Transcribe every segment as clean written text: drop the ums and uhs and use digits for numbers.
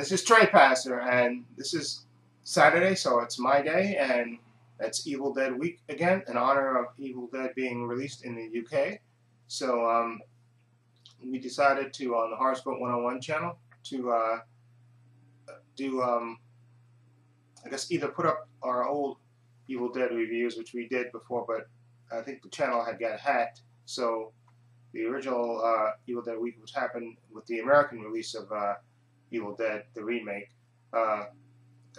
This is Trey Passer, and this is Saturday, so it's my day, and it's Evil Dead week again, in honor of Evil Dead being released in the UK. So we decided to, on the Horoscope 101 channel, to do, I guess, either put up our old Evil Dead reviews, which we did before, but I think the channel had got hacked, so the original Evil Dead week, which happened with the American release of Evil Dead, the remake, the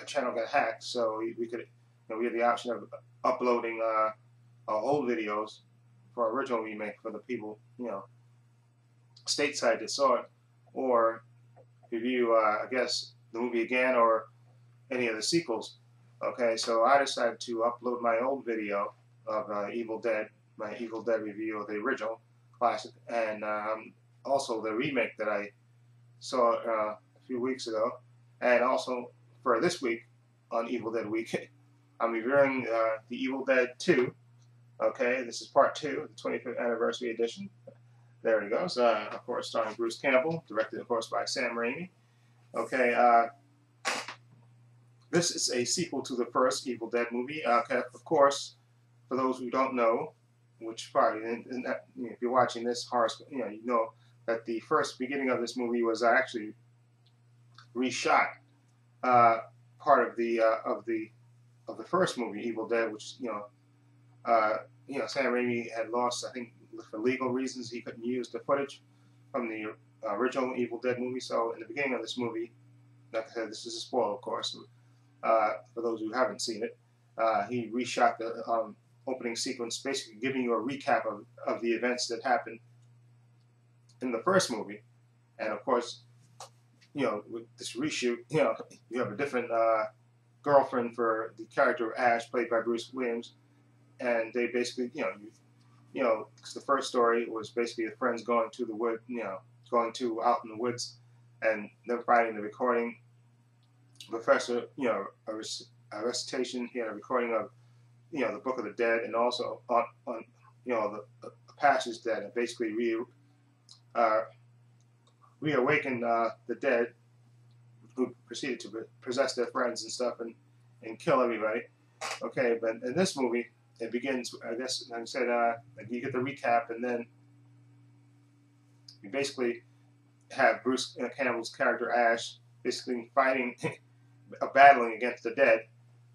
channel got hacked, so we could, we had the option of uploading our old videos for our original remake for the people, stateside that saw it, or review, I guess, the movie again or any of the sequels. Okay, so I decided to upload my old video of Evil Dead, my Evil Dead review of the original classic, and also the remake that I saw a few weeks ago, and also for this week on Evil Dead Week, I'm reviewing the Evil Dead 2. Okay, this is part 2, the 25th anniversary edition. There it goes. Of course, starring Bruce Campbell, directed, of course, by Sam Raimi. Okay, this is a sequel to the first Evil Dead movie. Okay, of course, for those who don't know, which probably, if you're watching this horoscope, you know that the first beginning of this movie was actually reshot, part of the first movie, Evil Dead, which Sam Raimi had lost, I think, for legal reasons. He couldn't use the footage from the original Evil Dead movie. So in the beginning of this movie, like I said, this is a spoiler, of course, for those who haven't seen it. He reshot the opening sequence, basically giving you a recap of the events that happened in the first movie. And of course, with this reshoot, you have a different girlfriend for the character of Ash, played by Bruce Williams, and they basically, because the first story was basically the friends going to the wood, going to out in the woods, and they're finding the recording. Professor, a recitation. He had a recording of, the Book of the Dead, and also on the passage that basically reawakened the dead, who proceeded to possess their friends and stuff and kill everybody. Okay, but in this movie, it begins, I guess, like I said, you get the recap, and then you basically have Bruce Campbell's character Ash basically fighting, battling against the dead,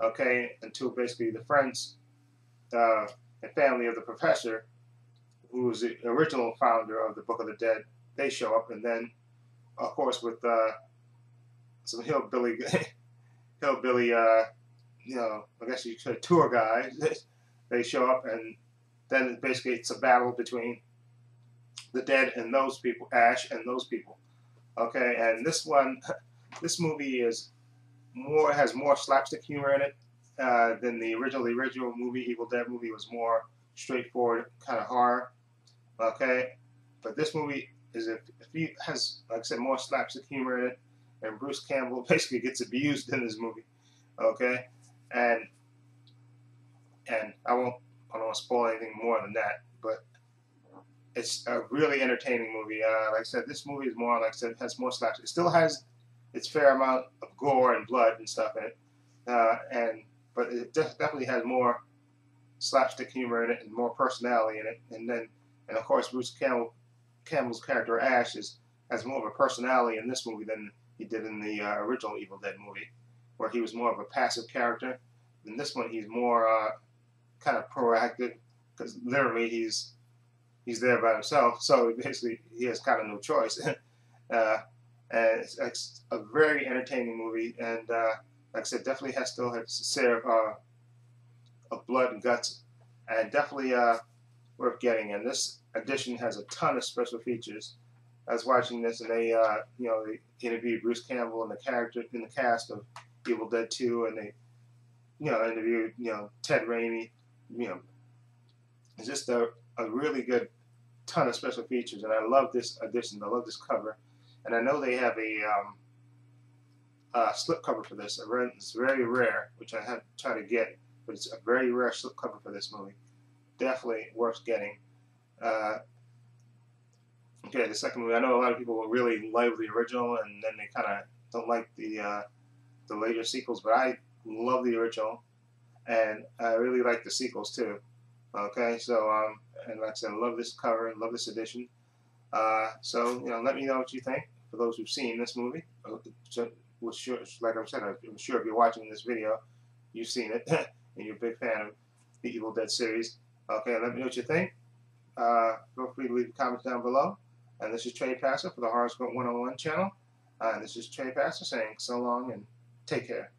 okay, until basically the friends and family of the professor, who was the original founder of the Book of the Dead, they show up, and then, of course, with some hillbilly, I guess you could, tour guys, they show up, and then basically it's a battle between the dead and those people, Ash and those people. Okay, and this movie has more slapstick humor in it than the original. The original movie, Evil Dead movie, was more straightforward, kind of horror. Okay, but this movie has, like I said, more slapstick humor in it, and Bruce Campbell basically gets abused in this movie. Okay, and I don't want to spoil anything more than that, but it's a really entertaining movie. Like I said, this movie is more, like I said, has more slapstick. It still has its fair amount of gore and blood and stuff in it, but it definitely has more slapstick humor in it and more personality in it. And of course, Bruce Campbell's character Ash has more of a personality in this movie than he did in the original Evil Dead movie, where he was more of a passive character. In this one, he's more kind of proactive, because literally he's there by himself, so basically he has kind of no choice. And it's a very entertaining movie, and like I said, definitely still has a share of blood and guts, and definitely worth getting. And this edition has a ton of special features. I was watching this, and they they interviewed Bruce Campbell and the character in the cast of Evil Dead 2, and they interviewed Ted Raimi. It's just a really good ton of special features, and I love this edition. I love this cover, and I know they have a slip cover for this. It's very rare, which I have to try to get, but it's a very rare slip cover for this movie. Definitely worth getting. Okay, the second movie, I know a lot of people will really love the original, and then they kind of don't like the later sequels, but I love the original, and I really like the sequels too. Okay, so and like I said, I love this cover and love this edition. So let me know what you think. For those who've seen this movie, was sure, like I said, I'm sure if you're watching this video, you've seen it, and you're a big fan of the Evil Dead series. Okay, let me know what you think. Feel free to leave comments down below. And this is Trey Passer for the Horoscope 101 channel. And this is Trey Passer saying so long and take care.